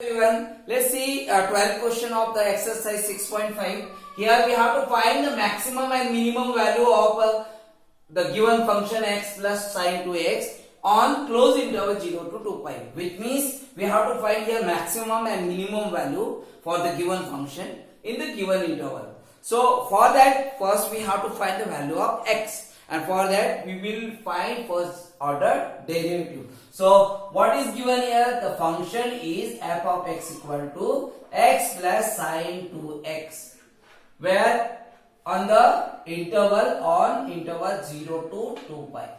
Everyone, let's see 12th question of the exercise 6.5. Here we have to find the maximum and minimum value of the given function x plus sine 2x on closed interval 0 to 2 pi, which means we have to find here maximum and minimum value for the given function in the given interval. So for that, first we have to find the value of x, and for that we will find first order derivative. So what is given here? The function is f of x equal to x plus sine 2x, where on the interval 0 to 2 pi,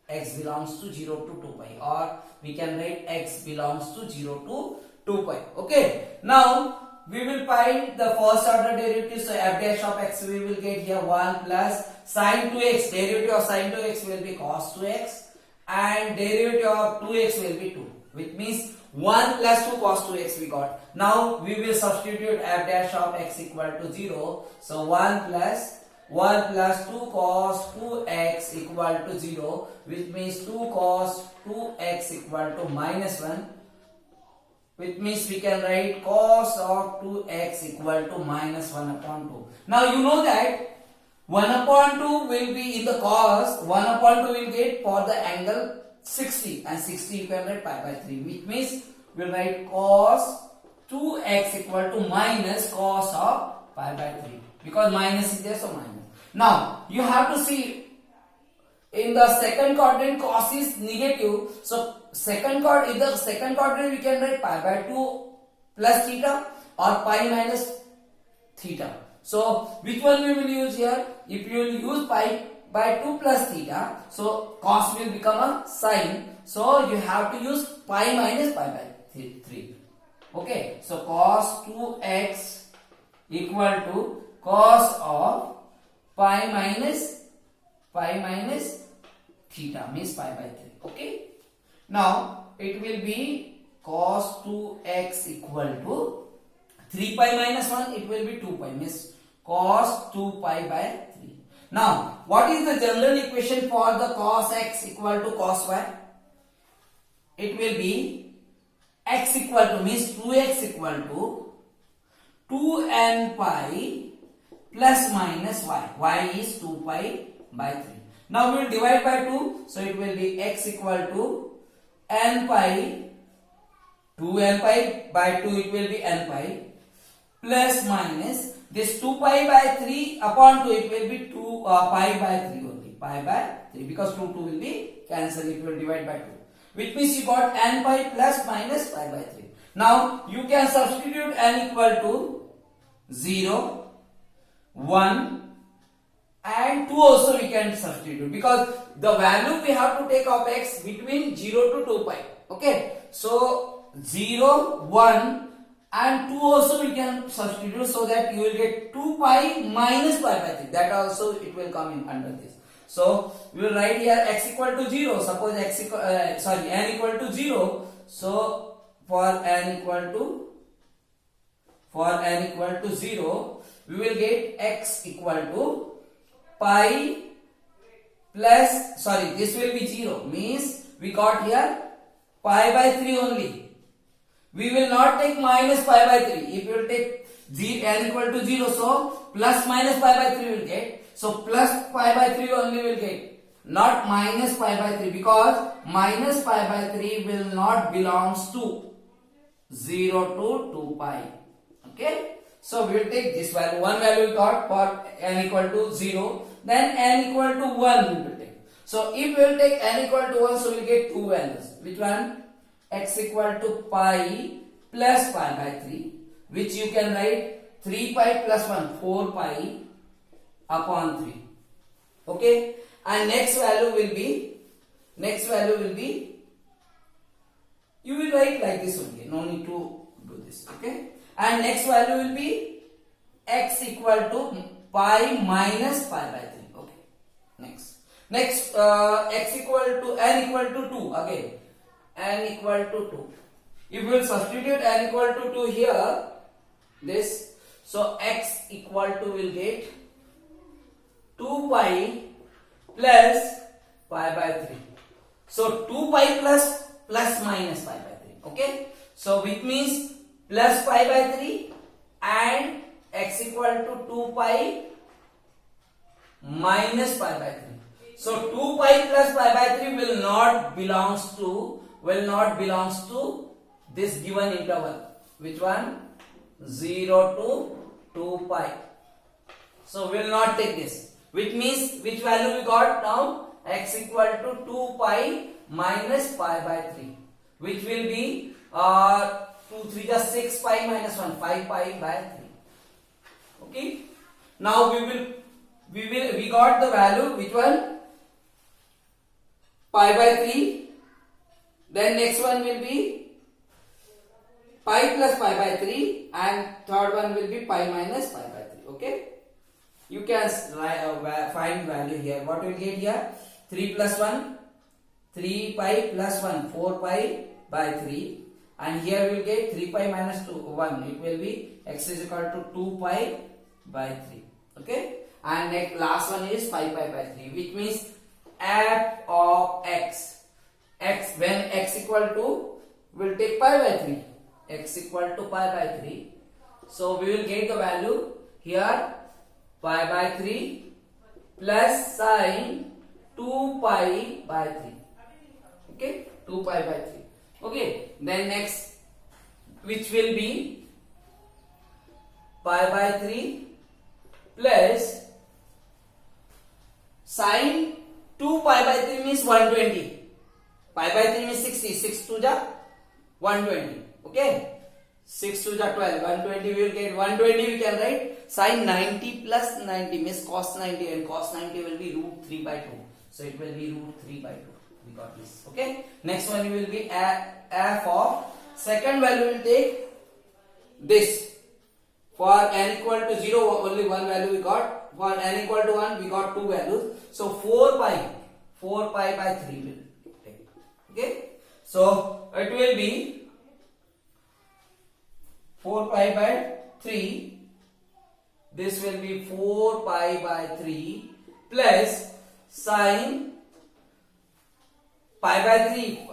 x belongs to 0 to 2 pi, or we can write x belongs to 0 to 2 pi. Okay, now we will find the first order derivative. So f dash of x, we will get here 1 plus sine 2x. Derivative of sine 2x will be cos 2x, and derivative of 2x will be 2, which means 1 plus 2 cos 2x we got. Now we will substitute f dash of x equal to 0. So 1 plus 2 cos 2x equal to 0, which means 2 cos 2x equal to minus 1, which means we can write cos of 2x equal to minus 1 upon 2. Now you know that 1 upon 2 will be in the cos, 1 upon 2 will get for the angle 60, and 60 you can write pi by 3, which means we will write cos 2x equal to minus cos of pi by 3, because minus is there, so minus. Now you have to see in the second quadrant cos is negative, so second quadrant we can write pi by 2 plus theta or pi minus theta. So which one we will use here? If you will use pi by 2 plus theta, so cos will become a sine, so you have to use pi minus pi by 3. Okay, so cos 2x equal to cos of pi minus theta, means pi by 3. Okay, now it will be cos 2x equal to 3 pi minus 1, it will be 2 pi, means cos 2 pi by 3. Now what is the general equation for the cos x equal to cos y? It will be x equal to, means 2x equal to 2n pi plus minus y. Y is 2 pi by 3. Now we will divide by 2, so it will be x equal to n pi, 2n pi by 2, it will be n pi, plus minus this 2 pi by 3 upon 2, it will be 2 pi by 3 only, pi by 3, because 2 will be cancelled if you will divide by 2, which means you got n pi plus minus pi by 3. Now you can substitute n equal to 0, 1 and 2 also we can substitute, because the value we have to take of x between 0 to 2 pi. Okay, so 0, 1 and 2 also we can substitute, so that you will get 2 pi minus pi by 3. That also it will come in under this. So we will write here x equal to 0. Suppose n equal to 0. So for n equal to 0, we will get x equal to pi plus, this will be 0, means we got here pi by 3 only. We will not take minus pi by 3. If you will take n equal to 0, so plus minus pi by 3 will get. So plus pi by 3 only will get, not minus pi by 3, because minus pi by 3 will not belongs to 0 to 2 pi. Okay, so we will take this value. One value we got for n equal to 0, then n equal to 1 we will take. So if we will take n equal to 1, so we will get two values. Which one? X equal to pi plus pi by 3, which you can write 3 pi plus 1, 4 pi upon 3. Okay, and next value will be, you will write like this only, no need to do this. Okay, and next value will be x equal to pi minus pi by 3. Okay, next x equal to n equal to 2 again. N equal to 2. If we will substitute n equal to 2 here, this, so x equal to will get 2 pi plus pi by 3. So 2 pi plus minus pi by 3. Okay, so which means plus pi by 3 and x equal to 2 pi minus pi by 3. So 2 pi plus pi by 3 will not belongs to this given interval. Which one? 0 to 2 pi. So we will not take this. Which means which value we got now? X equal to 2 pi minus pi by 3. Which will be 2 3 just 6 pi minus 1, 5 pi by 3. Okay. Now we got the value. Which one? Pi by 3. Then next one will be pi plus pi by 3 and third one will be pi minus pi by 3. Okay. You can find value here. What will get here? 3 plus 1, 3 pi plus 1, 4 pi by 3. And here we will get 3 pi minus 2, 1. It will be x is equal to 2 pi by 3. Okay. And next last one is pi by 3. Which means f of x. When x equal to, we'll take pi by 3. X equal to pi by 3. So we will get the value here pi by 3 plus sine 2 pi by 3. Okay, 2 pi by 3. Okay, then next, which will be pi by 3 plus sine 2 pi by 3 means 120. Pi by 3 means 60. 6 to the 120. Okay. 6 to the 12. 120 we will get 120 we can write. Sin 90 plus 90 means cos 90 and cos 90 will be root 3 by 2. So it will be root 3 by 2. We got this. Okay. Next one will be f of second value will take this. For n equal to 0 only one value we got. For n equal to 1 we got two values. So 4 pi by 3 will take. Okay. So it will be 4 pi by 3. This will be 4 pi by 3 plus sine pi by 3.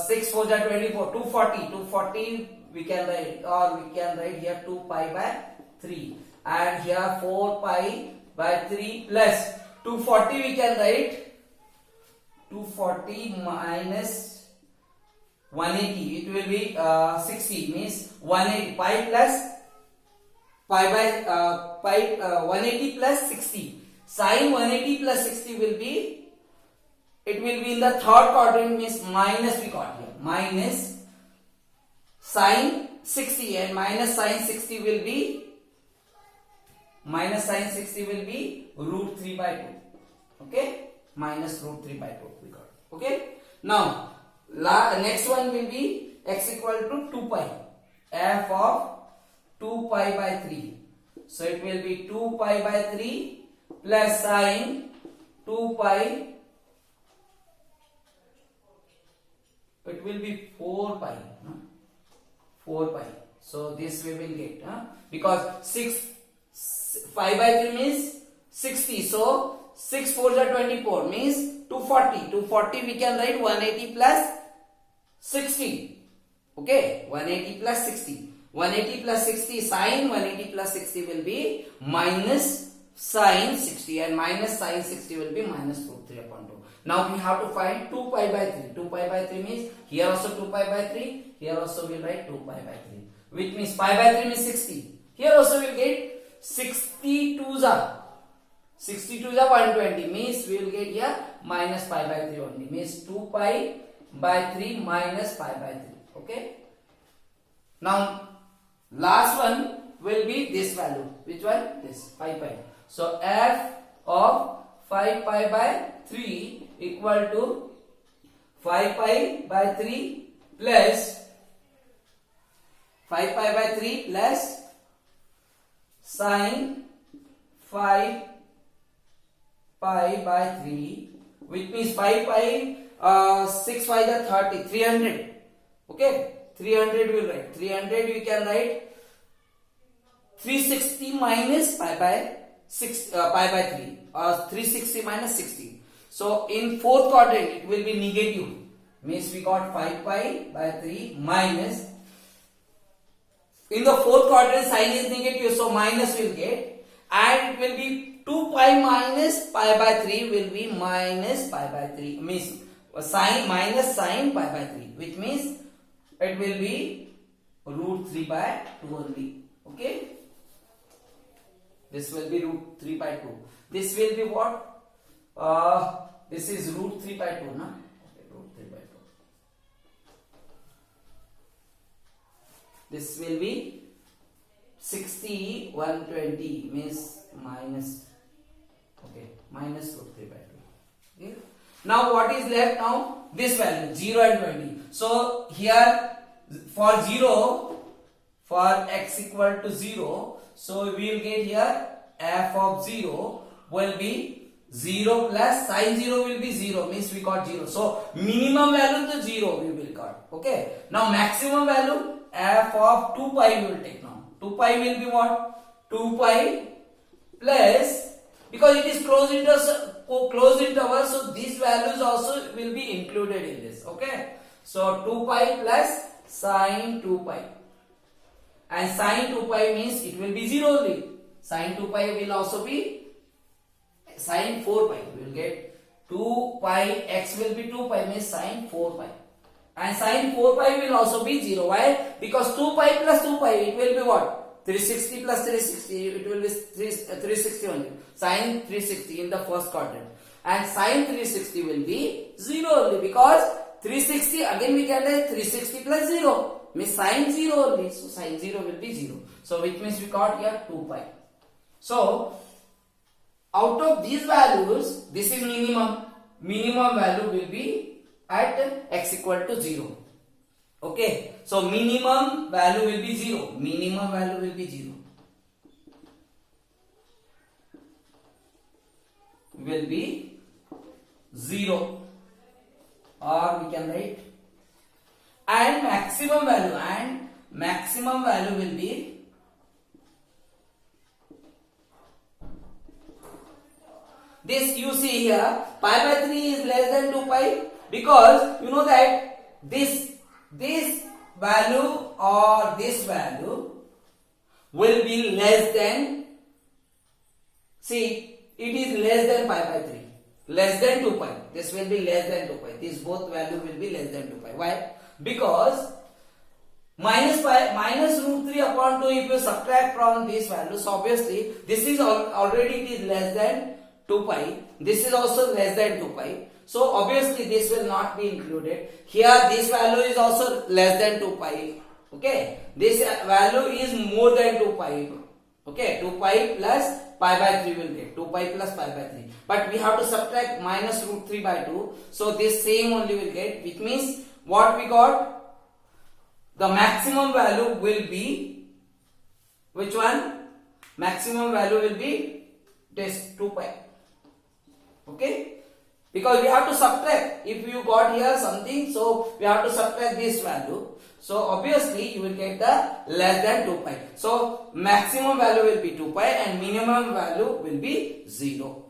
6 4 are 24. 240 we can write, or we can write here 2 pi by 3. And here 4 pi by 3 plus 240 we can write 240 minus 180, it will be 60, means 180 pi plus pi by 180 plus 60. Sin 180 plus 60 will be, it will be in the third quadrant, means minus we got here, minus sin 60 and minus sin 60 will be root 3 by 2. Okay, minus root 3 by 2 we got. Okay, now next one will be x equal to 2 pi. F of 2 pi by 3. So it will be 2 pi by 3 plus sine 2 pi. It will be 4 pi. 4 pi. So this we will get. Because 5 by 3 means 60. So 6 4 are 24 means 240. 240 we can write 180 plus 60. Okay, 180 plus 60. 180 plus 60 sine 180 plus 60 will be minus sine 60 and minus sine 60 will be minus root 3 upon 2. Now we have to find 2 pi by 3. 2 pi by 3 means here also 2 pi by 3. Here also we will write 2 pi by 3. Which means pi by 3 means 60. Here also we will get 62s are 120 means we will get here minus pi by 3 only, means 2 pi by 3 minus pi by 3. Okay. Now last one will be this value. Which one? This 5 pi. So f of 5 pi by 3 equal to 5 pi by 3 plus 5 pi by 3 plus sine 5 pi by 3, which means 5 pi 6 5 is 30, 300. Okay, 300 will write. 300 we can write 360 minus pi by 3 or 360 minus 60. So in fourth quadrant it will be negative, means we got 5 pi by 3 minus in the fourth quadrant sign is negative, so minus will get, and it will be 2 pi minus pi by 3 will be minus pi by 3, means sine minus sine pi by 3, which means it will be root 3 by 2 only. Okay, this will be root 3 by 2. This will be what? This is root 3 by 2, na? Okay, root 3 by 2. This will be 60 120 means minus, okay, minus root 3 by 2. Okay. Now what is left now? This value 0 and 20. So here for 0, for x equal to 0, so we will get here f of 0 will be 0 plus sin 0 will be 0, means we got 0. So minimum value to 0 we will got. Okay. Now maximum value f of 2 pi we will take now. 2 pi will be what? 2 pi plus, because it is closed interval, so these values also will be included in this. Okay. So 2 pi plus sin 2 pi. And sin 2 pi means it will be 0 only. Sin 2 pi will also be sin 4 pi. We will get 2 pi, x will be 2 pi means sin 4 pi. And sin 4 pi will also be 0. Why? Because 2 pi plus 2 pi, it will be what? 360 plus 360, it will be 360 only. Sin 360 in the first quadrant. And sin 360 will be 0 only, because 360 again we can write 360 plus 0 means sin 0 only. So sin 0 will be 0. So which means we got here 2 pi. So out of these values, this is minimum. Minimum value will be at x equal to 0. Okay. So minimum value will be 0. Minimum value will be 0. Will be 0. Or we can write, and maximum value will be this. You see here pi by 3 is less than 2 pi, because you know that this value or this value will be less than, see, it is less than pi by 3, less than 2 pi. This will be less than 2 pi. These both value will be less than 2 pi. Why? Because minus root 3 upon 2, if you subtract from these values, obviously this is already it is less than 2 pi. This is also less than 2 pi. So obviously this will not be included. Here this value is also less than 2 pi. Okay. This value is more than 2 pi. Okay. 2 pi plus pi by 3 will get. 2 pi plus pi by 3. But we have to subtract minus root 3 by 2. So this same only will get, which means what we got? The maximum value will be, which one? Maximum value will be this 2 pi. Okay. Because we have to subtract. If you got here something, so we have to subtract this value. So obviously you will get the less than 2 pi. So maximum value will be 2 pi and minimum value will be 0.